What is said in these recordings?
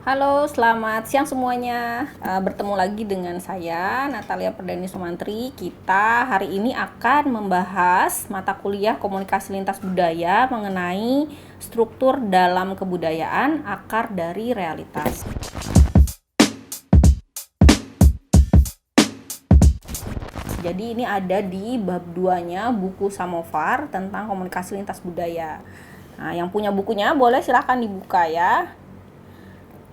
Halo, selamat siang semuanya. Bertemu lagi dengan saya, Natalia Perdani Sumantri. Kita hari ini akan membahas mata kuliah Komunikasi Lintas Budaya mengenai struktur dalam kebudayaan, akar dari realitas. Jadi ini ada di bab 2-nya buku Samovar tentang komunikasi lintas budaya. Nah, yang punya bukunya boleh silahkan dibuka ya.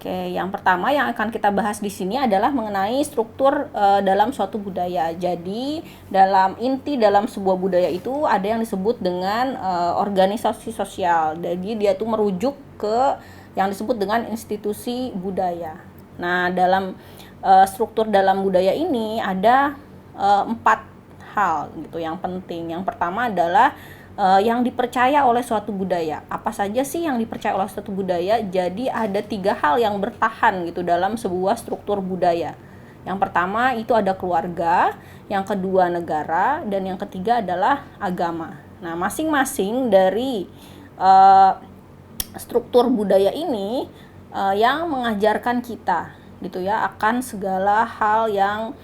Oke, yang pertama yang akan kita bahas di sini adalah mengenai struktur dalam suatu budaya. Jadi, dalam sebuah budaya itu ada yang disebut dengan organisasi sosial. Jadi, dia tuh merujuk ke yang disebut dengan institusi budaya. Nah, dalam struktur dalam budaya ini ada 4 hal gitu yang penting. Yang pertama adalah yang dipercaya oleh suatu budaya. Apa saja sih yang dipercaya oleh suatu budaya? Jadi ada 3 hal yang bertahan gitu dalam sebuah struktur budaya. Yang pertama itu ada keluarga, yang kedua negara, dan yang ketiga adalah agama. Nah, masing-masing dari struktur budaya ini yang mengajarkan kita gitu ya akan segala hal yang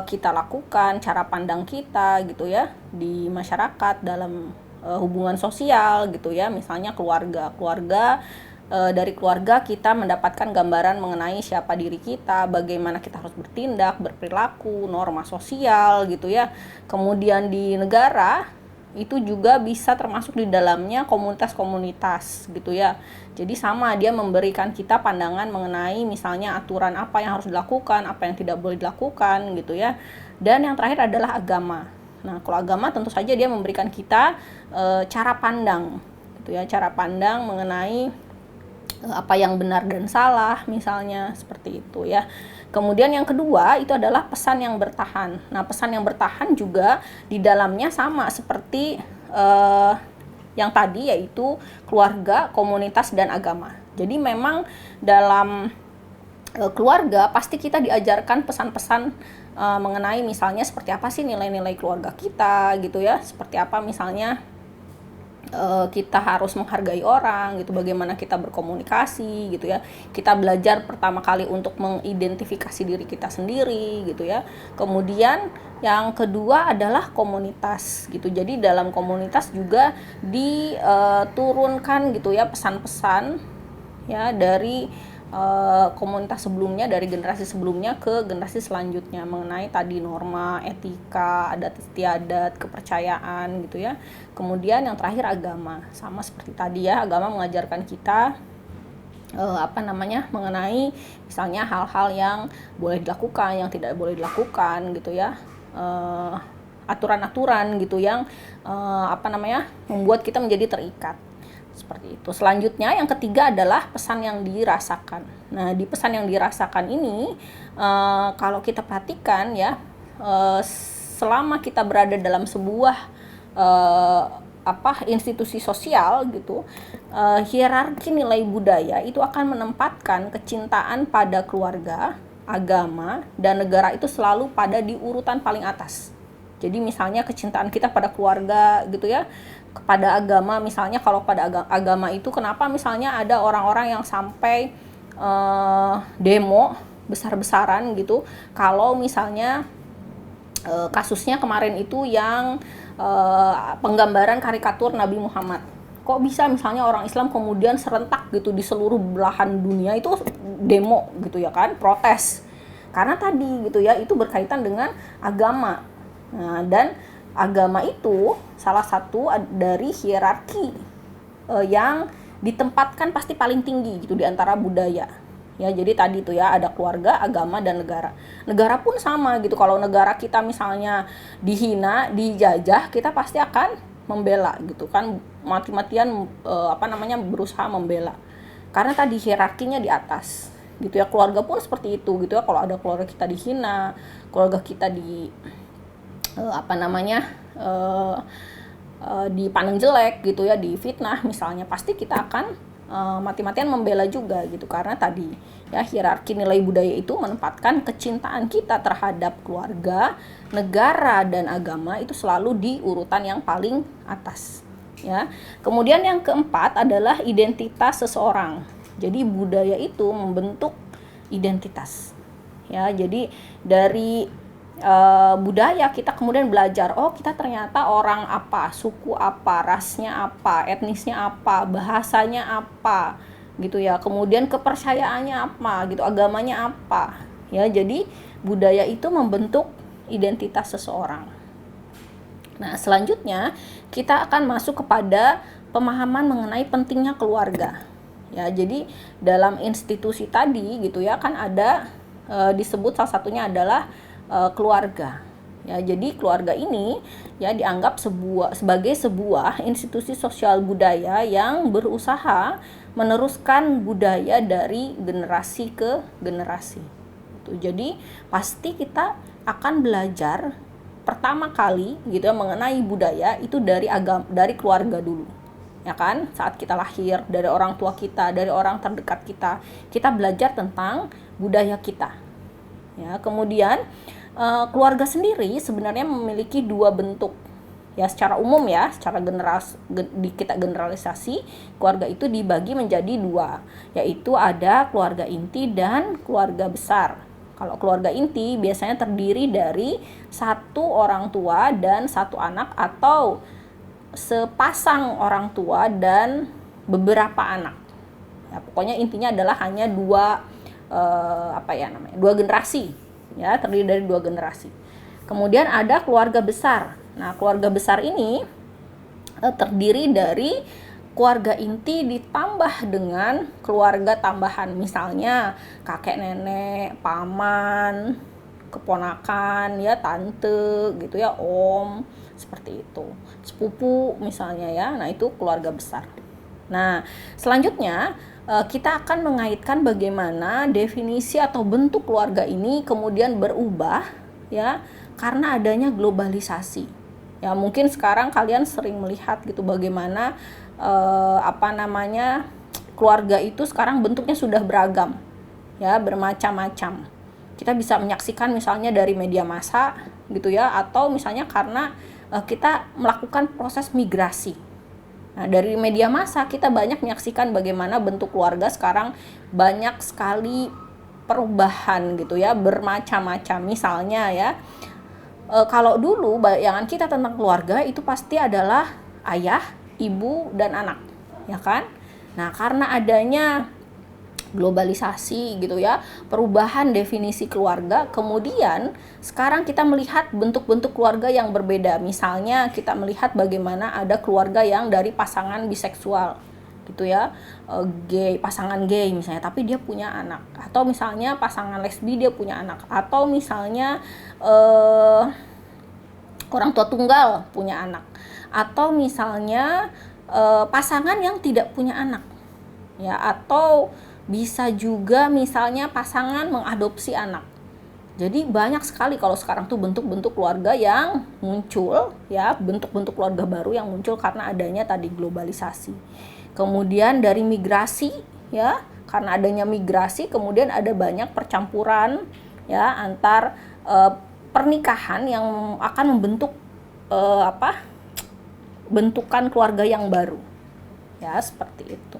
kita lakukan, cara pandang kita gitu ya di masyarakat dalam hubungan sosial gitu ya, misalnya keluarga dari keluarga kita mendapatkan gambaran mengenai siapa diri kita, bagaimana kita harus bertindak, berperilaku, norma sosial gitu ya. Kemudian di negara itu juga bisa termasuk di dalamnya komunitas-komunitas gitu ya. Jadi sama, dia memberikan kita pandangan mengenai misalnya aturan apa yang harus dilakukan, apa yang tidak boleh dilakukan gitu ya. Dan yang terakhir adalah agama. Nah, kalau agama tentu saja dia memberikan kita cara pandang gitu ya, cara pandang mengenai apa yang benar dan salah misalnya seperti itu ya. Kemudian yang kedua itu adalah pesan yang bertahan. Nah, pesan yang bertahan juga di dalamnya sama seperti yang tadi, yaitu keluarga, komunitas, dan agama. Jadi memang dalam keluarga pasti kita diajarkan pesan-pesan mengenai misalnya seperti apa sih nilai-nilai keluarga kita gitu ya. Seperti apa misalnya kita harus menghargai orang gitu, bagaimana kita berkomunikasi gitu ya. Kita belajar pertama kali untuk mengidentifikasi diri kita sendiri gitu ya. Kemudian yang kedua adalah komunitas gitu. Jadi dalam komunitas juga diturunkan gitu ya pesan-pesan ya dari komunitas sebelumnya, dari generasi sebelumnya ke generasi selanjutnya mengenai tadi norma, etika, adat istiadat, kepercayaan gitu ya. Kemudian yang terakhir agama, sama seperti tadi ya, agama mengajarkan kita mengenai misalnya hal-hal yang boleh dilakukan, yang tidak boleh dilakukan gitu ya. Aturan-aturan gitu yang membuat kita menjadi terikat. Seperti itu. Selanjutnya yang ketiga adalah pesan yang dirasakan. Nah, di pesan yang dirasakan ini kalau kita perhatikan ya, selama kita berada dalam sebuah institusi sosial gitu, hierarki nilai budaya itu akan menempatkan kecintaan pada keluarga, agama, dan negara itu selalu pada di urutan paling atas. Jadi misalnya kecintaan kita pada keluarga gitu ya, kepada agama misalnya, kalau pada agama itu kenapa misalnya ada orang-orang yang sampai demo besar-besaran gitu kalau misalnya kasusnya kemarin itu yang penggambaran karikatur Nabi Muhammad. Kok bisa misalnya orang Islam kemudian serentak gitu di seluruh belahan dunia itu demo gitu ya kan, protes. Karena tadi gitu ya, itu berkaitan dengan agama. Nah, dan agama itu salah satu dari hierarki yang ditempatkan pasti paling tinggi gitu di antara budaya. Ya, jadi tadi itu ya ada keluarga, agama, dan negara. Negara pun sama gitu. Kalau negara kita misalnya dihina, dijajah, kita pasti akan membela gitu kan, mati-matian berusaha membela. Karena tadi hierarkinya di atas. Gitu ya, keluarga pun seperti itu gitu ya. Kalau ada keluarga kita dihina, keluarga kita dipandang jelek gitu ya, difitnah misalnya, pasti kita akan mati-matian membela juga gitu. Karena tadi ya hierarki nilai budaya itu menempatkan kecintaan kita terhadap keluarga, negara, dan agama itu selalu di urutan yang paling atas ya. Kemudian yang keempat adalah identitas seseorang. Jadi budaya itu membentuk identitas. Ya, jadi dari budaya kita kemudian belajar, oh kita ternyata orang apa, suku apa, rasnya apa, etnisnya apa, bahasanya apa, gitu ya. Kemudian kepercayaannya apa, gitu, agamanya apa. Ya, jadi budaya itu membentuk identitas seseorang. Nah, selanjutnya kita akan masuk kepada pemahaman mengenai pentingnya keluarga. Ya, jadi dalam institusi tadi gitu ya kan ada disebut salah satunya adalah keluarga. Ya, jadi keluarga ini ya dianggap sebagai sebuah institusi sosial budaya yang berusaha meneruskan budaya dari generasi ke generasi. Jadi pasti kita akan belajar pertama kali gitu ya mengenai budaya itu dari keluarga dulu. Ya kan? Saat kita lahir, dari orang tua kita, dari orang terdekat kita belajar tentang budaya kita. Ya, kemudian keluarga sendiri sebenarnya memiliki dua bentuk. Ya, secara umum ya, secara kita generalisasi, keluarga itu dibagi menjadi dua, yaitu ada keluarga inti dan keluarga besar. Kalau keluarga inti biasanya terdiri dari satu orang tua dan satu anak atau sepasang orang tua dan beberapa anak. Ya, pokoknya intinya adalah hanya dua generasi. Ya, terdiri dari dua generasi. Kemudian ada keluarga besar. Nah, keluarga besar ini terdiri dari keluarga inti ditambah dengan keluarga tambahan, misalnya kakek nenek, paman, keponakan, ya tante gitu ya, om, seperti itu, sepupu misalnya ya. Nah, itu keluarga besar. Nah, selanjutnya kita akan mengaitkan bagaimana definisi atau bentuk keluarga ini kemudian berubah ya karena adanya globalisasi. Ya, mungkin sekarang kalian sering melihat gitu bagaimana keluarga itu sekarang bentuknya sudah beragam. Ya, bermacam-macam. Kita bisa menyaksikan misalnya dari media massa gitu ya, atau misalnya karena kita melakukan proses migrasi. Nah, dari media massa kita banyak menyaksikan bagaimana bentuk keluarga sekarang banyak sekali perubahan gitu ya, bermacam-macam. Misalnya ya, kalau dulu bayangan kita tentang keluarga itu pasti adalah ayah, ibu, dan anak, ya kan? Nah, karena adanya globalisasi gitu ya, perubahan definisi keluarga, kemudian sekarang kita melihat bentuk-bentuk keluarga yang berbeda. Misalnya kita melihat bagaimana ada keluarga yang dari pasangan biseksual gitu ya, pasangan gay misalnya, tapi dia punya anak, atau misalnya pasangan lesbi dia punya anak, atau misalnya orang tua tunggal punya anak, atau misalnya pasangan yang tidak punya anak ya, atau bisa juga misalnya pasangan mengadopsi anak. Jadi banyak sekali kalau sekarang tuh bentuk-bentuk keluarga yang muncul ya, bentuk-bentuk keluarga baru yang muncul karena adanya tadi globalisasi. Kemudian dari migrasi ya, karena adanya migrasi kemudian ada banyak percampuran ya antar pernikahan yang akan membentuk bentukan keluarga yang baru. Ya, seperti itu.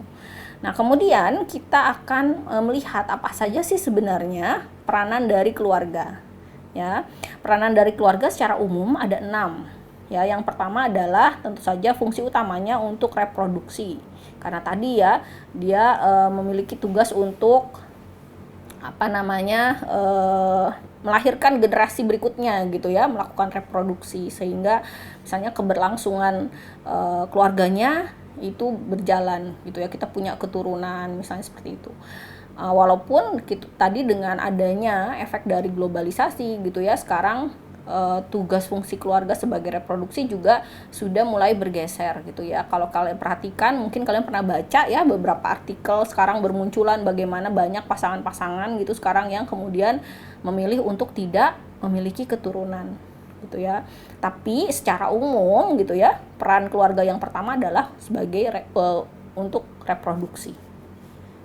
Nah, kemudian kita akan melihat apa saja sih sebenarnya peranan dari keluarga. Ya, peranan dari keluarga secara umum ada 6. Ya, yang pertama adalah tentu saja fungsi utamanya untuk reproduksi. Karena tadi ya dia memiliki tugas untuk melahirkan generasi berikutnya gitu ya, melakukan reproduksi sehingga misalnya keberlangsungan keluarganya itu berjalan gitu ya, kita punya keturunan misalnya seperti itu. Walaupun tadi dengan adanya efek dari globalisasi gitu ya, sekarang tugas fungsi keluarga sebagai reproduksi juga sudah mulai bergeser gitu ya. Kalau kalian perhatikan, mungkin kalian pernah baca ya beberapa artikel sekarang bermunculan bagaimana banyak pasangan-pasangan gitu sekarang yang kemudian memilih untuk tidak memiliki keturunan gitu ya. Tapi secara umum gitu ya, peran keluarga yang pertama adalah sebagai untuk reproduksi.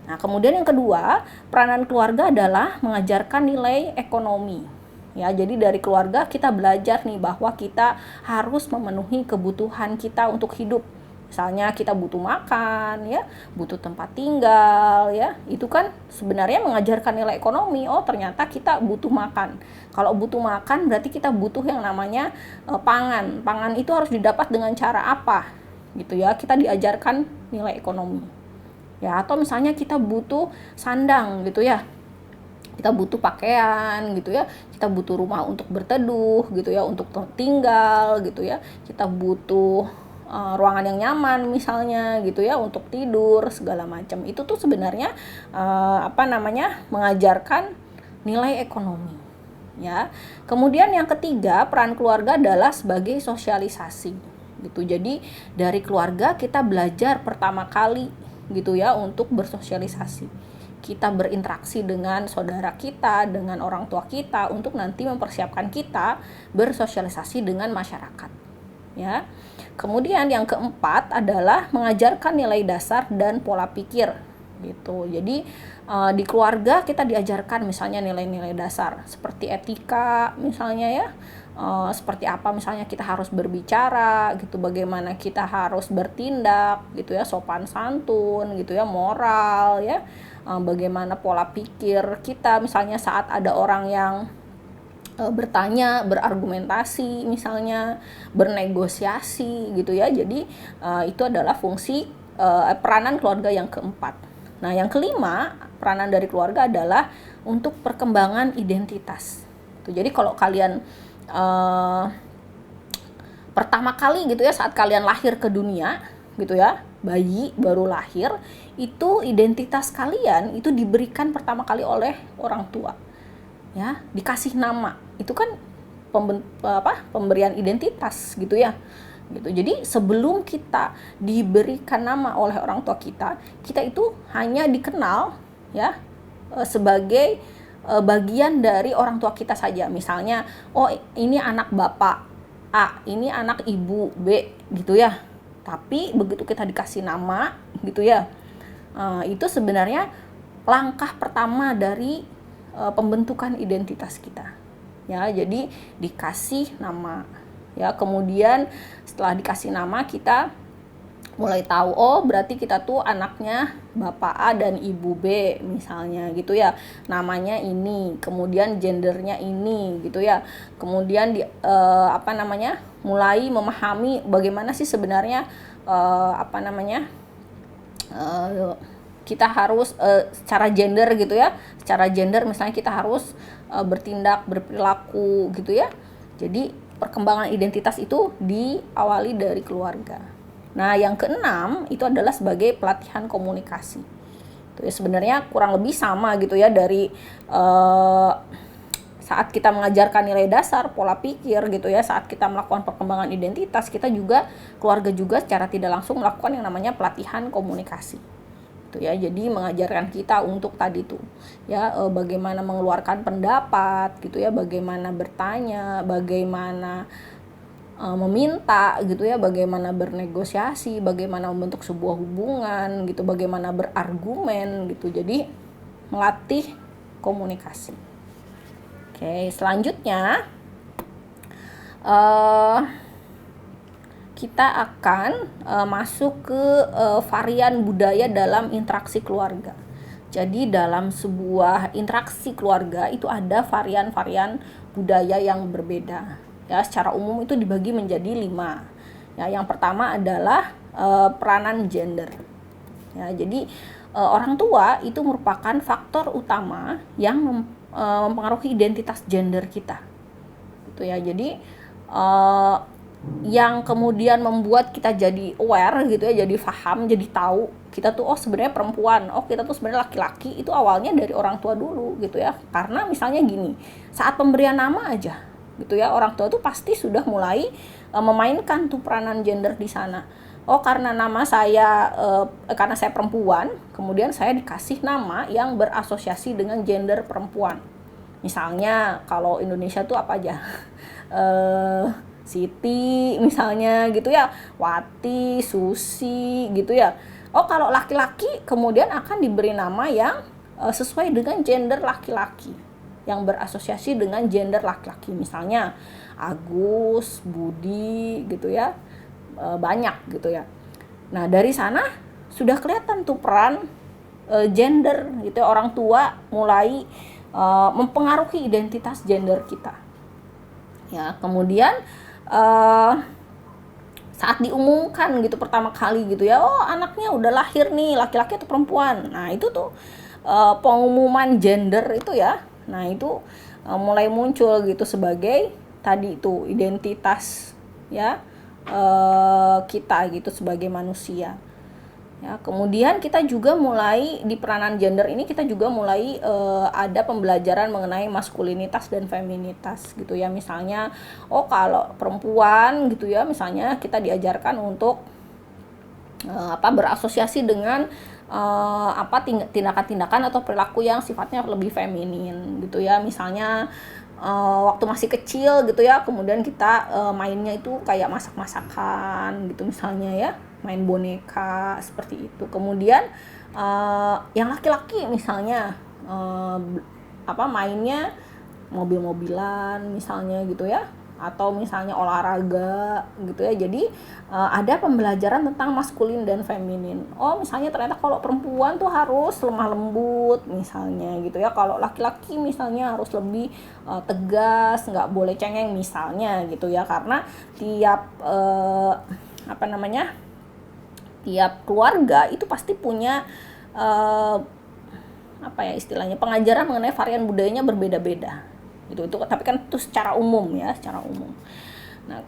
Nah, kemudian yang kedua, peranan keluarga adalah mengajarkan nilai ekonomi. Ya, jadi dari keluarga kita belajar nih bahwa kita harus memenuhi kebutuhan kita untuk hidup. Misalnya kita butuh makan ya, butuh tempat tinggal ya. Itu kan sebenarnya mengajarkan nilai ekonomi. Oh, ternyata kita butuh makan. Kalau butuh makan berarti kita butuh yang namanya pangan. Pangan itu harus didapat dengan cara apa? Gitu ya. Kita diajarkan nilai ekonomi. Ya, atau misalnya kita butuh sandang gitu ya. Kita butuh pakaian gitu ya, kita butuh rumah untuk berteduh gitu ya, untuk tinggal gitu ya, kita butuh ruangan yang nyaman misalnya gitu ya, untuk tidur segala macam. Itu tuh sebenarnya mengajarkan nilai ekonomi ya. Kemudian yang ketiga, peran keluarga adalah sebagai sosialisasi gitu. Jadi dari keluarga kita belajar pertama kali gitu ya untuk bersosialisasi. Kita berinteraksi dengan saudara kita, dengan orang tua kita untuk nanti mempersiapkan kita bersosialisasi dengan masyarakat. Ya. Kemudian yang keempat adalah mengajarkan nilai dasar dan pola pikir gitu. Jadi di keluarga kita diajarkan misalnya nilai-nilai dasar seperti etika misalnya ya. Seperti apa misalnya kita harus berbicara gitu, bagaimana kita harus bertindak gitu ya, sopan santun gitu ya, moral ya. Bagaimana pola pikir kita misalnya saat ada orang yang bertanya, berargumentasi misalnya, bernegosiasi gitu ya. Jadi itu adalah fungsi peranan keluarga yang keempat. Nah, yang kelima, peranan dari keluarga adalah untuk perkembangan identitas. Jadi kalau kalian pertama kali gitu ya, saat kalian lahir ke dunia gitu ya, bayi baru lahir, itu identitas kalian itu diberikan pertama kali oleh orang tua ya, dikasih nama. Itu kan pemberian identitas gitu ya gitu. Jadi sebelum kita diberikan nama oleh orang tua kita itu hanya dikenal ya sebagai bagian dari orang tua kita saja. Misalnya, oh ini anak bapak A, ini anak ibu B gitu ya. Tapi begitu kita dikasih nama gitu ya, itu sebenarnya langkah pertama dari pembentukan identitas kita ya. Jadi dikasih nama ya, kemudian setelah dikasih nama kita mulai tahu, oh berarti kita tuh anaknya bapak A dan ibu B misalnya gitu ya, namanya ini, kemudian gendernya ini gitu ya. Kemudian mulai memahami bagaimana sih sebenarnya kita harus secara gender gitu ya, secara gender misalnya kita harus bertindak, berperilaku gitu ya. Jadi perkembangan identitas itu diawali dari keluarga. Nah, yang keenam itu adalah sebagai pelatihan komunikasi. Itu ya, sebenarnya kurang lebih sama gitu ya, dari saat kita mengajarkan nilai dasar, pola pikir gitu ya, saat kita melakukan perkembangan identitas, kita juga, keluarga juga secara tidak langsung melakukan yang namanya pelatihan komunikasi. Itu ya, jadi mengajarkan kita untuk tadi tuh ya, bagaimana mengeluarkan pendapat gitu ya, bagaimana bertanya, bagaimana meminta gitu ya, bagaimana bernegosiasi, bagaimana membentuk sebuah hubungan gitu, bagaimana berargumen gitu. Jadi melatih komunikasi. Oke, selanjutnya kita akan masuk ke varian budaya dalam interaksi keluarga. Jadi dalam sebuah interaksi keluarga itu ada varian-varian budaya yang berbeda. Ya, secara umum itu dibagi menjadi 5. Ya, yang pertama adalah peranan gender. Ya, jadi orang tua itu merupakan faktor utama yang mempengaruhi identitas gender kita. Gitu ya. Jadi yang kemudian membuat kita jadi aware gitu ya, jadi paham, jadi tahu kita tuh oh sebenarnya perempuan, oh kita tuh sebenarnya laki-laki, itu awalnya dari orang tua dulu gitu ya. Karena misalnya gini, saat pemberian nama aja gitu ya, orang tua tuh pasti sudah mulai memainkan tuh peranan gender di sana. Oh karena nama saya karena saya perempuan, kemudian saya dikasih nama yang berasosiasi dengan gender perempuan. Misalnya kalau Indonesia tuh apa aja, Siti misalnya gitu ya, Wati, Susi gitu ya. Oh kalau laki-laki kemudian akan diberi nama yang sesuai dengan gender laki-laki, yang berasosiasi dengan gender laki-laki, misalnya Agus, Budi gitu ya, banyak gitu ya. Nah, dari sana sudah kelihatan tuh peran gender gitu ya. Orang tua mulai mempengaruhi identitas gender kita. Ya, kemudian saat diumumkan gitu pertama kali gitu ya, oh anaknya udah lahir nih, laki-laki atau perempuan. Nah, itu tuh pengumuman gender itu ya. Nah, itu mulai muncul gitu sebagai tadi itu identitas ya, kita gitu sebagai manusia. Ya, kemudian kita juga mulai di peranan gender ini kita juga mulai ada pembelajaran mengenai maskulinitas dan feminitas gitu ya. Misalnya, oh kalau perempuan gitu ya, misalnya kita diajarkan untuk berasosiasi dengan tindakan-tindakan atau perilaku yang sifatnya lebih feminin gitu ya. Misalnya waktu masih kecil gitu ya, kemudian kita mainnya itu kayak masak-masakan gitu misalnya ya, main boneka seperti itu. Kemudian yang laki-laki misalnya mainnya mobil-mobilan misalnya gitu ya, atau misalnya olahraga gitu ya. Jadi ada pembelajaran tentang maskulin dan feminin. Oh, misalnya ternyata kalau perempuan tuh harus lemah lembut misalnya gitu ya. Kalau laki-laki misalnya harus lebih tegas, nggak boleh cengeng misalnya gitu ya. Karena tiap tiap keluarga itu pasti punya istilahnya pengajaran mengenai varian budayanya berbeda-beda. Itu tapi kan itu secara umum ya, secara umum. Nah,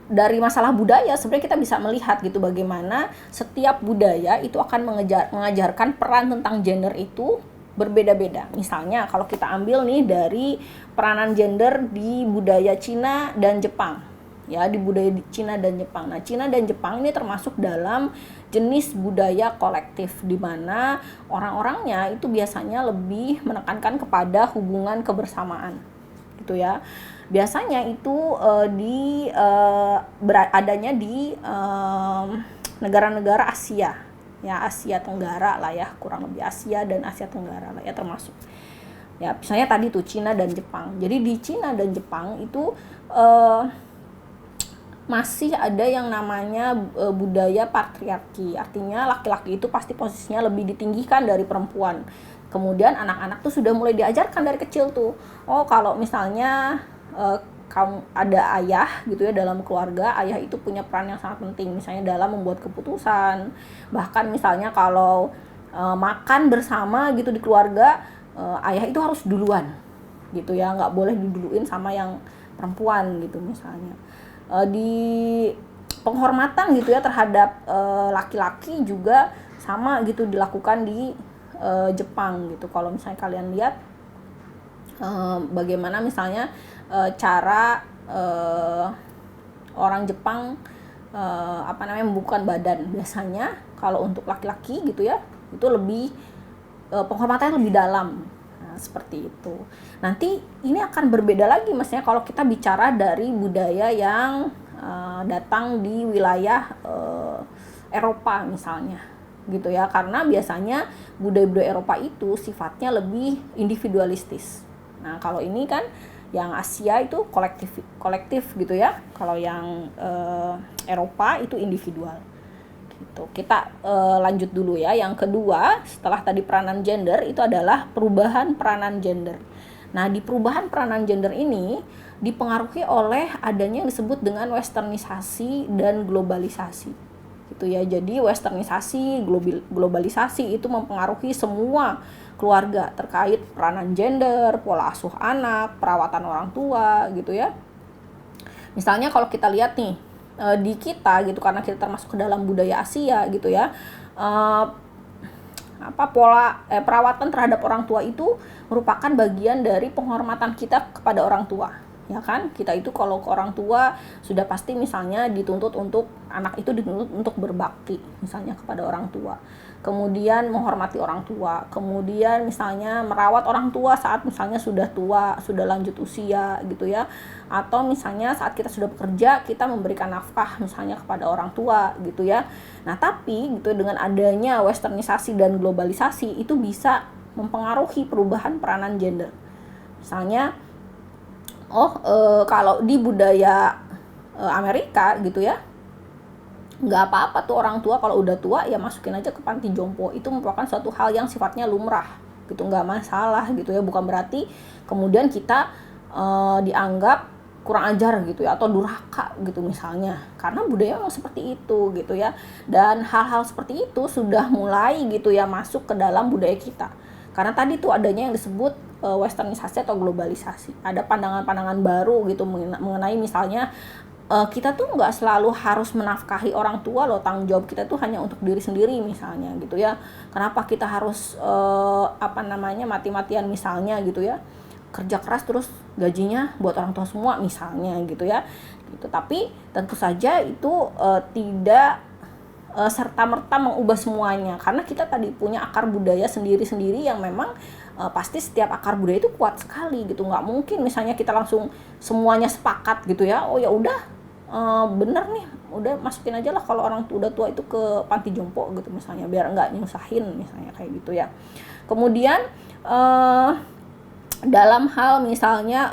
dari masalah budaya sebenarnya kita bisa melihat gitu bagaimana setiap budaya itu akan mengajarkan peran tentang gender itu berbeda-beda. Misalnya kalau kita ambil nih dari peranan gender di budaya Cina dan Jepang. Ya, di budaya Cina dan Jepang. Nah, Cina dan Jepang ini termasuk dalam jenis budaya kolektif di mana orang-orangnya itu biasanya lebih menekankan kepada hubungan kebersamaan. Gitu ya. Biasanya itu adanya di negara-negara Asia. Ya, Asia Tenggara lah ya, kurang lebih Asia dan Asia Tenggara lah ya termasuk. Ya, misalnya tadi tuh Cina dan Jepang. Jadi di Cina dan Jepang itu masih ada yang namanya budaya patriarki. Artinya laki-laki itu pasti posisinya lebih ditinggikan dari perempuan. Kemudian anak-anak tuh sudah mulai diajarkan dari kecil tuh. Oh, kalau misalnya kamu ada ayah gitu ya dalam keluarga, ayah itu punya peran yang sangat penting misalnya dalam membuat keputusan. Bahkan misalnya kalau makan bersama gitu di keluarga, ayah itu harus duluan gitu ya, nggak boleh diduluin sama yang perempuan gitu misalnya. Di penghormatan gitu ya terhadap laki-laki juga sama gitu dilakukan di Jepang gitu. Kalau misalnya kalian lihat bagaimana misalnya cara orang Jepang membubuhkan badan. Biasanya kalau untuk laki-laki gitu ya itu lebih penghormatannya lebih dalam. Nah, seperti itu. Nanti ini akan berbeda lagi maksudnya kalau kita bicara dari budaya yang datang di wilayah Eropa misalnya gitu ya, karena biasanya budaya-budaya Eropa itu sifatnya lebih individualistis. Nah, kalau ini kan yang Asia itu kolektif gitu ya. Kalau yang Eropa itu individual. Gitu. Kita lanjut dulu ya. Yang kedua, setelah tadi peranan gender itu adalah perubahan peranan gender. Nah, di perubahan peranan gender ini dipengaruhi oleh adanya yang disebut dengan westernisasi dan globalisasi. Gitu ya. Jadi westernisasi, globalisasi itu mempengaruhi semua keluarga terkait peranan gender, pola asuh anak, perawatan orang tua gitu ya. Misalnya kalau kita lihat nih di kita gitu, karena kita termasuk ke dalam budaya Asia gitu ya, pola perawatan terhadap orang tua itu merupakan bagian dari penghormatan kita kepada orang tua. Ya kan, kita itu kalau ke orang tua sudah pasti misalnya dituntut untuk anak itu dituntut untuk berbakti misalnya kepada orang tua, kemudian menghormati orang tua, kemudian misalnya merawat orang tua saat misalnya sudah tua, sudah lanjut usia gitu ya, atau misalnya saat kita sudah bekerja kita memberikan nafkah misalnya kepada orang tua gitu ya. Nah, tapi gitu dengan adanya westernisasi dan globalisasi itu bisa mempengaruhi perubahan peranan gender. Misalnya kalau di budaya Amerika gitu ya, nggak apa-apa tuh orang tua kalau udah tua ya masukin aja ke panti jompo, itu merupakan suatu hal yang sifatnya lumrah gitu, nggak masalah gitu ya, bukan berarti kemudian kita dianggap kurang ajar gitu ya atau durhaka gitu misalnya, karena budaya memang seperti itu gitu ya, dan hal-hal seperti itu sudah mulai gitu ya masuk ke dalam budaya kita, karena tadi tuh adanya yang disebut westernisasi atau globalisasi, ada pandangan-pandangan baru gitu mengenai misalnya kita tuh nggak selalu harus menafkahi orang tua loh, tanggung jawab kita tuh hanya untuk diri sendiri misalnya gitu ya, kenapa kita harus mati-matian misalnya gitu ya, kerja keras terus gajinya buat orang tua semua misalnya gitu ya gitu. Tapi tentu saja itu tidak serta-merta mengubah semuanya, karena kita tadi punya akar budaya sendiri-sendiri yang memang pasti setiap akar budaya itu kuat sekali gitu, nggak mungkin misalnya kita langsung semuanya sepakat gitu ya, oh ya udah bener nih udah masukin aja lah kalau orang udah tua itu ke panti jompo gitu misalnya, biar nggak nyusahin misalnya kayak gitu ya. Kemudian dalam hal misalnya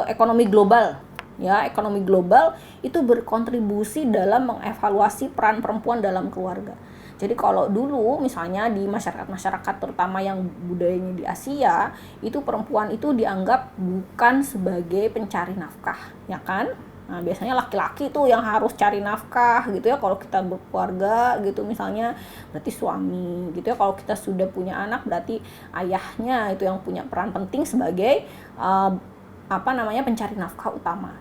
ekonomi global ya, ekonomi global itu berkontribusi dalam mengevaluasi peran perempuan dalam keluarga. Jadi kalau dulu misalnya di masyarakat-masyarakat terutama yang budayanya di Asia, itu perempuan itu dianggap bukan sebagai pencari nafkah, ya kan? Nah, biasanya laki-laki tuh yang harus cari nafkah gitu ya, kalau kita berkeluarga gitu misalnya, berarti suami gitu ya. Kalau kita sudah punya anak berarti ayahnya itu yang punya peran penting sebagai pencari nafkah utama.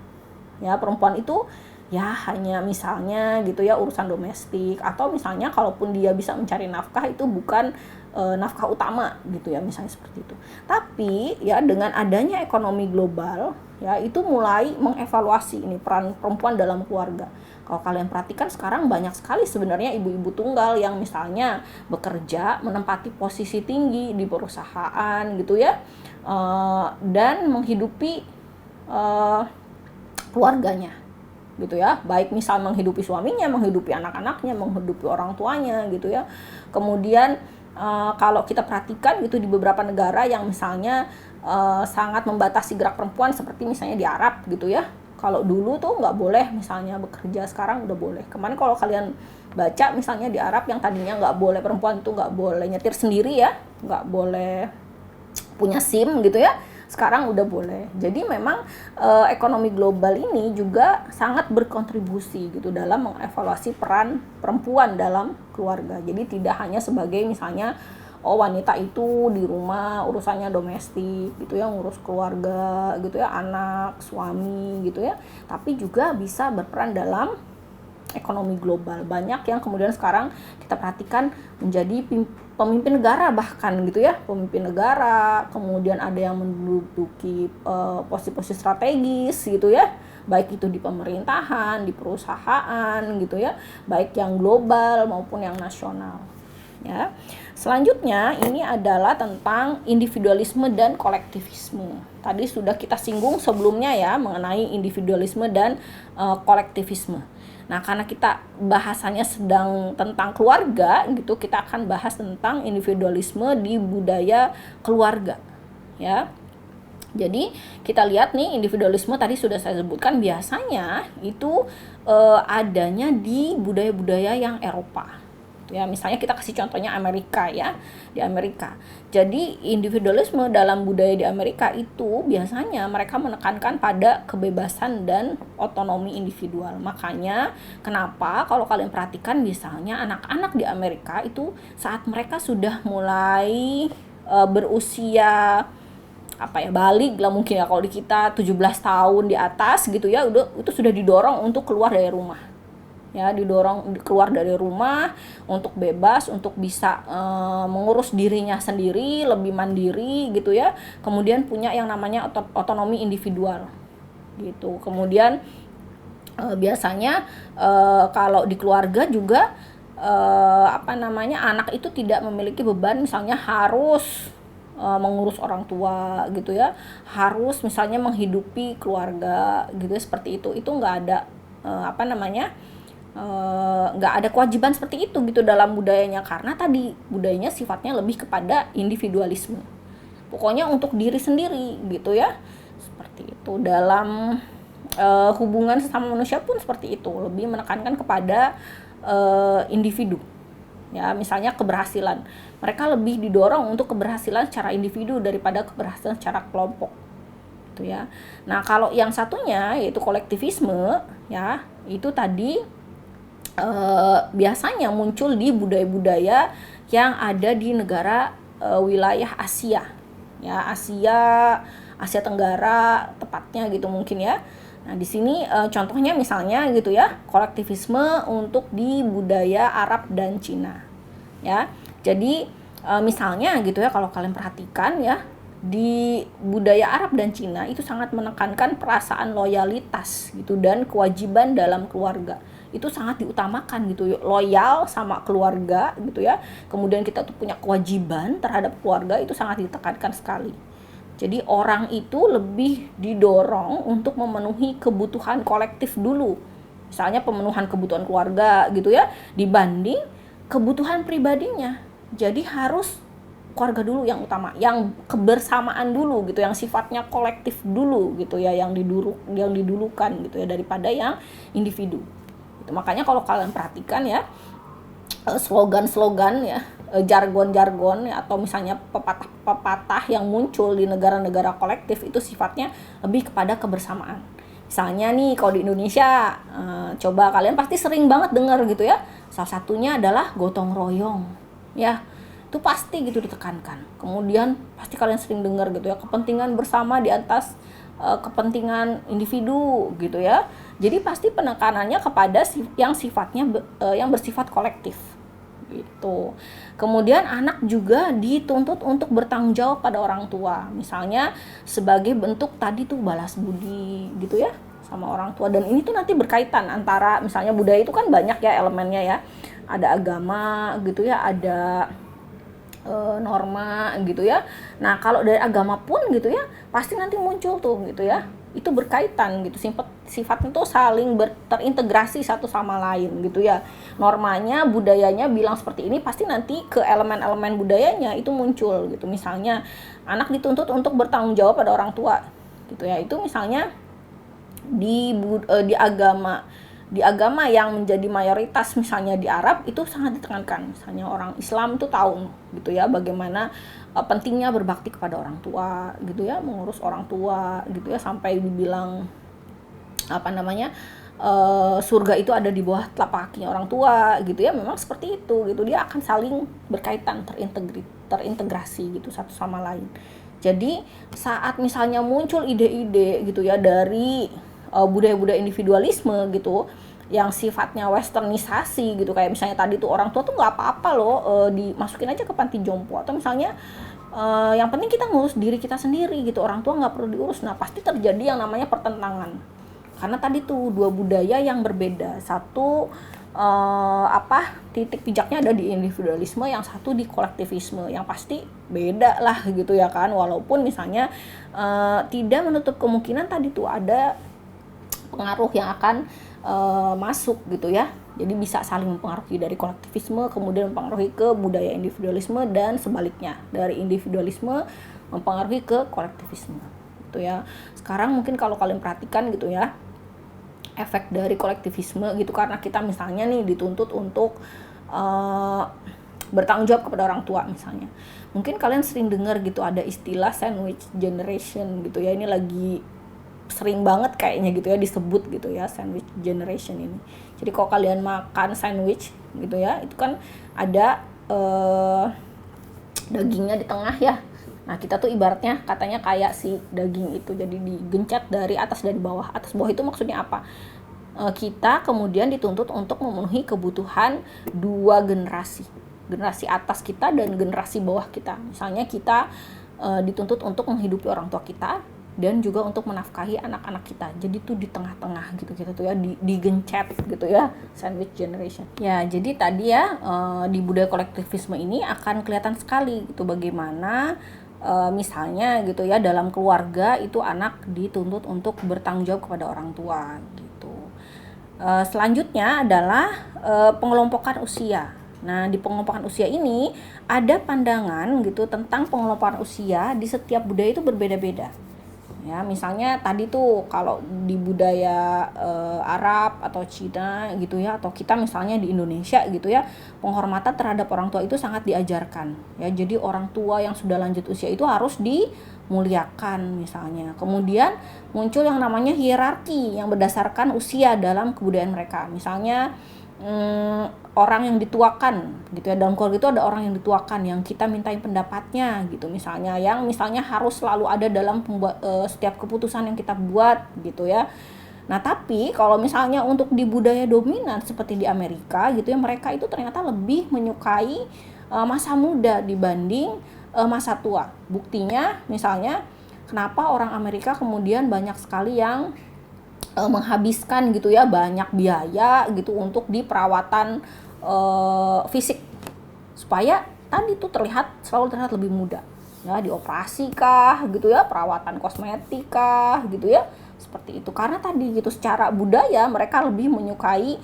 Ya, perempuan itu ya hanya misalnya gitu ya urusan domestik, atau misalnya kalaupun dia bisa mencari nafkah itu bukan nafkah utama gitu ya, misalnya seperti itu. Tapi ya dengan adanya ekonomi global ya, itu mulai mengevaluasi ini peran perempuan dalam keluarga. Kalau kalian perhatikan sekarang banyak sekali sebenarnya ibu-ibu tunggal yang misalnya bekerja menempati posisi tinggi di perusahaan gitu ya, dan menghidupi keluarganya gitu ya, baik misal menghidupi suaminya, menghidupi anak-anaknya, menghidupi orang tuanya gitu ya. Kemudian kalau kita perhatikan gitu di beberapa negara yang misalnya sangat membatasi gerak perempuan, seperti misalnya di Arab gitu ya, kalau dulu tuh nggak boleh misalnya bekerja, sekarang udah boleh. Kemarin kalau kalian baca misalnya di Arab yang tadinya nggak boleh, perempuan itu nggak boleh nyetir sendiri ya, nggak boleh punya SIM gitu ya, sekarang udah boleh. Jadi memang ekonomi global ini juga sangat berkontribusi gitu dalam mengevaluasi peran perempuan dalam keluarga. Jadi tidak hanya sebagai misalnya wanita itu di rumah urusannya domestik gitu ya, ngurus keluarga gitu ya, anak, suami gitu ya, tapi juga bisa berperan dalam ekonomi global. Banyak yang kemudian sekarang kita perhatikan menjadi pemimpin negara bahkan gitu ya, pemimpin negara, kemudian ada yang menduduki posisi-posisi strategis gitu ya, baik itu di pemerintahan, di perusahaan gitu ya, baik yang global maupun yang nasional ya. Selanjutnya ini adalah tentang individualisme dan kolektivisme. Tadi sudah kita singgung sebelumnya ya mengenai individualisme dan kolektivisme. Nah, karena kita bahasannya sedang tentang keluarga gitu, kita akan bahas tentang individualisme di budaya keluarga ya. Jadi kita lihat nih, individualisme tadi sudah saya sebutkan biasanya itu adanya di budaya-budaya yang Eropa. Ya, misalnya kita kasih contohnya Amerika ya, di Amerika. Jadi individualisme dalam budaya di Amerika itu biasanya mereka menekankan pada kebebasan dan otonomi individual. Makanya kenapa kalau kalian perhatikan misalnya anak-anak di Amerika itu saat mereka sudah mulai berusia balik lah mungkin ya, kalau di kita 17 tahun di atas gitu ya, udah itu sudah didorong untuk keluar dari rumah. Ya, didorong keluar dari rumah untuk bebas, untuk bisa mengurus dirinya sendiri, lebih mandiri gitu ya. Kemudian punya yang namanya otonomi individual gitu. Kemudian biasanya kalau di keluarga juga anak itu tidak memiliki beban misalnya harus mengurus orang tua gitu ya, harus misalnya menghidupi keluarga gitu, seperti itu nggak ada nggak ada kewajiban seperti itu gitu dalam budayanya, karena tadi budayanya sifatnya lebih kepada individualisme, pokoknya untuk diri sendiri gitu ya, seperti itu. Dalam hubungan sesama manusia pun seperti itu, lebih menekankan kepada individu. Ya, misalnya keberhasilan. Mereka lebih didorong untuk keberhasilan secara individu daripada keberhasilan secara kelompok. Gitu ya. Nah, kalau yang satunya yaitu kolektivisme, ya, itu tadi biasanya muncul di budaya-budaya yang ada di negara wilayah Asia. Ya, Asia Tenggara tepatnya gitu mungkin ya. Nah, di sini contohnya misalnya gitu ya, kolektivisme untuk di budaya Arab dan Cina. Ya. Jadi misalnya gitu ya, kalau kalian perhatikan ya, di budaya Arab dan Cina itu sangat menekankan perasaan loyalitas gitu dan kewajiban dalam keluarga. Itu sangat diutamakan gitu, loyal sama keluarga gitu ya. Kemudian kita tuh punya kewajiban terhadap keluarga, itu sangat ditekankan sekali. Jadi orang itu lebih didorong untuk memenuhi kebutuhan kolektif dulu. Misalnya pemenuhan kebutuhan keluarga gitu ya, dibanding kebutuhan pribadinya. Jadi harus keluarga dulu yang utama, yang kebersamaan dulu gitu, yang sifatnya kolektif dulu gitu ya, yang didulukan gitu ya, daripada yang individu. Gitu. Makanya kalau kalian perhatikan ya, slogan-slogan ya, jargon-jargon ya, atau misalnya pepatah yang muncul di negara-negara kolektif itu sifatnya lebih kepada kebersamaan. Misalnya nih kalau di Indonesia, coba kalian pasti sering banget dengar gitu ya, salah satunya adalah gotong royong ya, itu pasti gitu ditekankan. Kemudian pasti kalian sering dengar gitu ya, kepentingan bersama di atas kepentingan individu gitu ya. Jadi pasti penekanannya kepada yang sifatnya yang bersifat kolektif gitu. Kemudian anak juga dituntut untuk bertanggung jawab pada orang tua, misalnya sebagai bentuk tadi tuh balas budi gitu ya sama orang tua. Dan ini tuh nanti berkaitan antara, misalnya budaya itu kan banyak ya elemennya ya, ada agama gitu ya, ada norma gitu ya. Nah, kalau dari agama pun gitu ya, pasti nanti muncul tuh gitu ya. Itu berkaitan gitu, sifatnya tuh saling terintegrasi satu sama lain gitu ya. Normanya, budayanya bilang seperti ini, pasti nanti ke elemen-elemen budayanya itu muncul gitu. Misalnya anak dituntut untuk bertanggung jawab pada orang tua gitu ya. Itu misalnya di agama yang menjadi mayoritas, misalnya di Arab, itu sangat ditekankan. Misalnya orang Islam itu tahu gitu ya bagaimana pentingnya berbakti kepada orang tua gitu ya, mengurus orang tua gitu ya, sampai dibilang surga itu ada di bawah telapak kakinya orang tua gitu ya. Memang seperti itu gitu, dia akan saling berkaitan, terintegrasi gitu satu sama lain. Jadi saat misalnya muncul ide-ide gitu ya dari budaya-budaya individualisme gitu yang sifatnya westernisasi gitu, kayak misalnya tadi tuh orang tua tuh nggak apa-apa loh dimasukin aja ke panti jompo, atau misalnya yang penting kita ngurus diri kita sendiri gitu, orang tua nggak perlu diurus. Nah, pasti terjadi yang namanya pertentangan, karena tadi tuh dua budaya yang berbeda, satu titik pijaknya ada di individualisme, yang satu di kolektivisme, yang pasti beda lah gitu ya kan. Walaupun misalnya tidak menutup kemungkinan tadi tuh ada pengaruh yang akan masuk gitu ya. Jadi bisa saling mempengaruhi, dari kolektivisme kemudian mempengaruhi ke budaya individualisme, dan sebaliknya dari individualisme mempengaruhi ke kolektivisme gitu ya. Sekarang mungkin kalau kalian perhatikan gitu ya, efek dari kolektivisme gitu, karena kita misalnya nih dituntut untuk bertanggung jawab kepada orang tua misalnya. Mungkin kalian sering dengar gitu ada istilah sandwich generation gitu ya. Ini lagi sering banget kayaknya gitu ya disebut gitu ya, sandwich generation ini. Jadi kalau kalian makan sandwich gitu ya, itu kan ada dagingnya di tengah ya. Nah, kita tuh ibaratnya katanya kayak si daging itu jadi digencet dari atas dan bawah. Atas bawah itu maksudnya apa? Kita kemudian dituntut untuk memenuhi kebutuhan dua generasi. Generasi atas kita dan generasi bawah kita. Misalnya kita dituntut untuk menghidupi orang tua kita dan juga untuk menafkahi anak-anak kita. Jadi tuh di tengah-tengah gitu tuh ya, digencet gitu ya, sandwich generation. Ya, jadi tadi ya di budaya kolektivisme ini akan kelihatan sekali gitu bagaimana misalnya gitu ya, dalam keluarga itu anak dituntut untuk bertanggung jawab kepada orang tua gitu. Selanjutnya adalah pengelompokan usia. Nah, di pengelompokan usia ini ada pandangan gitu tentang pengelompokan usia di setiap budaya itu berbeda-beda. Ya, misalnya tadi tuh kalau di budaya Arab atau Cina gitu ya, atau kita misalnya di Indonesia gitu ya, penghormatan terhadap orang tua itu sangat diajarkan. Ya, jadi orang tua yang sudah lanjut usia itu harus dimuliakan misalnya. Kemudian muncul yang namanya hierarki yang berdasarkan usia dalam kebudayaan mereka. Misalnya orang yang dituakan gitu ya, dalam keluarga itu ada orang yang dituakan yang kita mintain pendapatnya gitu, misalnya yang misalnya harus selalu ada dalam setiap keputusan yang kita buat gitu ya. Nah, tapi kalau misalnya untuk di budaya dominan seperti di Amerika gitu ya, mereka itu ternyata lebih menyukai masa muda dibanding masa tua. Buktinya misalnya kenapa orang Amerika kemudian banyak sekali yang menghabiskan gitu ya banyak biaya gitu untuk di perawatan fisik supaya tadi tuh selalu terlihat lebih muda ya, dioperasi kah gitu ya, perawatan kosmetik kah gitu ya, seperti itu. Karena tadi gitu secara budaya mereka lebih menyukai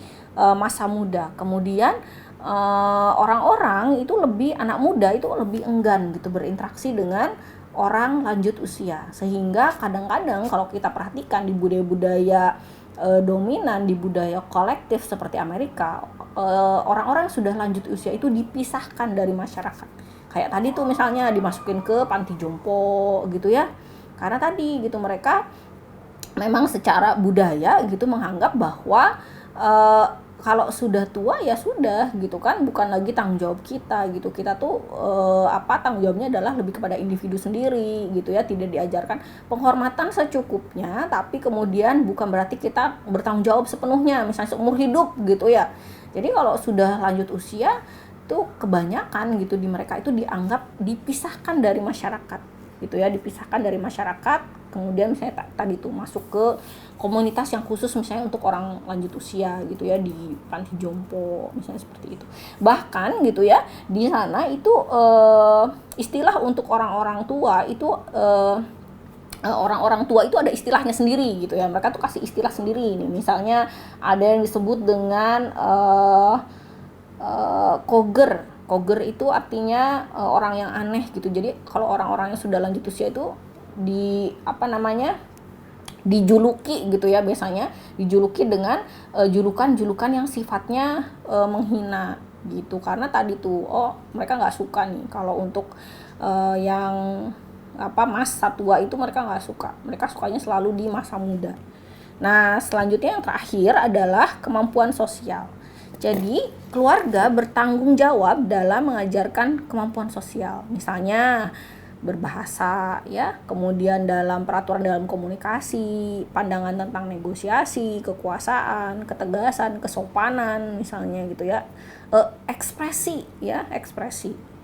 masa muda. Kemudian orang-orang itu anak muda itu lebih enggan gitu berinteraksi dengan orang lanjut usia, sehingga kadang-kadang kalau kita perhatikan di budaya-budaya dominan, di budaya kolektif seperti Amerika, orang-orang yang sudah lanjut usia itu dipisahkan dari masyarakat. Kayak tadi tuh misalnya dimasukin ke panti jompo gitu ya, karena tadi gitu mereka memang secara budaya gitu menganggap bahwa kalau sudah tua ya sudah gitu kan, bukan lagi tanggung jawab kita gitu. Kita tuh tanggung jawabnya adalah lebih kepada individu sendiri gitu ya, tidak diajarkan penghormatan secukupnya, tapi kemudian bukan berarti kita bertanggung jawab sepenuhnya misalnya seumur hidup gitu ya. Jadi kalau sudah lanjut usia tuh kebanyakan gitu di mereka itu dianggap dipisahkan dari masyarakat gitu ya, dipisahkan dari masyarakat. Kemudian misalnya tadi tuh masuk ke komunitas yang khusus misalnya untuk orang lanjut usia gitu ya, di panti jompo misalnya seperti itu. Bahkan gitu ya di sana itu istilah untuk orang-orang tua itu orang-orang tua itu ada istilahnya sendiri gitu ya. Mereka tuh kasih istilah sendiri nih. Misalnya ada yang disebut dengan koger. Koger itu artinya orang yang aneh gitu. Jadi kalau orang-orang yang sudah lanjut usia itu dijuluki gitu ya, biasanya dijuluki dengan julukan-julukan yang sifatnya menghina gitu. Karena tadi tuh mereka nggak suka nih kalau untuk yang masa tua itu mereka nggak suka. Mereka sukanya selalu di masa muda. Nah, selanjutnya yang terakhir adalah kemampuan sosial. Jadi keluarga bertanggung jawab dalam mengajarkan kemampuan sosial. Misalnya berbahasa ya, kemudian dalam peraturan dalam komunikasi, pandangan tentang negosiasi, kekuasaan, ketegasan, kesopanan misalnya gitu ya. Ekspresi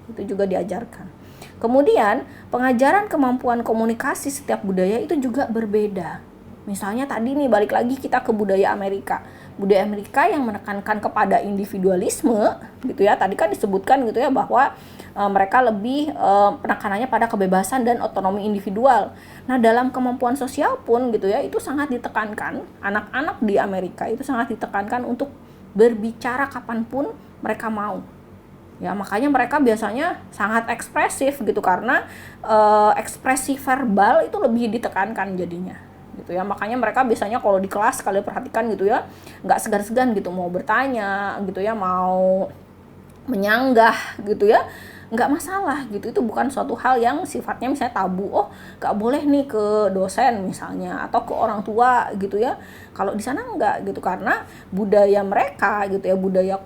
itu juga diajarkan. Kemudian pengajaran kemampuan komunikasi setiap budaya itu juga berbeda. Misalnya tadi nih balik lagi kita ke budaya Amerika. Budaya Amerika yang menekankan kepada individualisme gitu ya. Tadi kan disebutkan gitu ya bahwa mereka lebih penekanannya pada kebebasan dan otonomi individual. Nah, dalam kemampuan sosial pun gitu ya, itu sangat ditekankan. Anak-anak di Amerika itu sangat ditekankan untuk berbicara kapanpun mereka mau. Ya, makanya mereka biasanya sangat ekspresif gitu, karena ekspresi verbal itu lebih ditekankan jadinya gitu ya. Makanya mereka biasanya kalau di kelas kalian perhatikan gitu ya, nggak segan-segan gitu mau bertanya gitu ya, mau menyanggah gitu ya, nggak masalah gitu. Itu bukan suatu hal yang sifatnya misalnya tabu, nggak boleh nih ke dosen misalnya atau ke orang tua gitu ya. Kalau di sana nggak gitu, karena budaya mereka gitu ya, budaya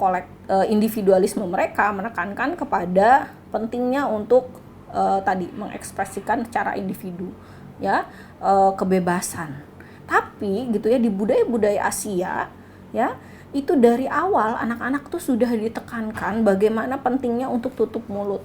individualisme mereka menekankan kepada pentingnya untuk tadi mengekspresikan secara individu ya, kebebasan. Tapi gitu ya di budaya-budaya Asia ya, itu dari awal anak-anak tuh sudah ditekankan bagaimana pentingnya untuk tutup mulut.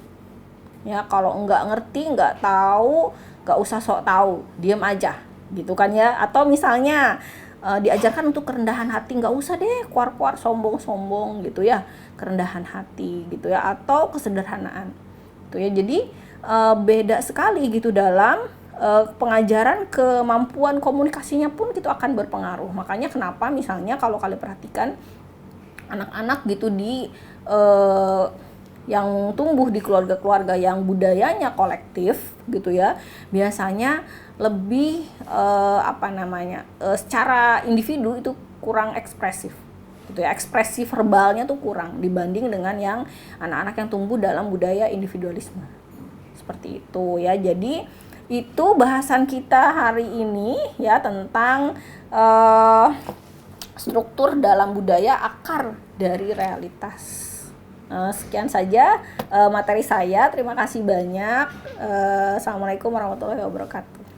Ya, kalau nggak ngerti, nggak tahu, nggak usah sok tahu, diam aja gitu kan ya. Atau misalnya diajarkan untuk kerendahan hati, nggak usah deh kuar-kuar sombong-sombong gitu ya, kerendahan hati gitu ya, atau kesederhanaan gitu ya. Jadi beda sekali gitu dalam pengajaran kemampuan komunikasinya pun gitu akan berpengaruh. Makanya kenapa misalnya kalau kalian perhatikan anak-anak gitu di yang tumbuh di keluarga-keluarga yang budayanya kolektif gitu ya, biasanya lebih secara individu itu kurang ekspresif gitu ya, ekspresi verbalnya tuh kurang dibanding dengan yang anak-anak yang tumbuh dalam budaya individualisme seperti itu ya. Jadi itu bahasan kita hari ini ya tentang struktur dalam budaya, akar dari realitas. Sekian saja materi saya. Terima kasih banyak. Assalamualaikum warahmatullahi wabarakatuh.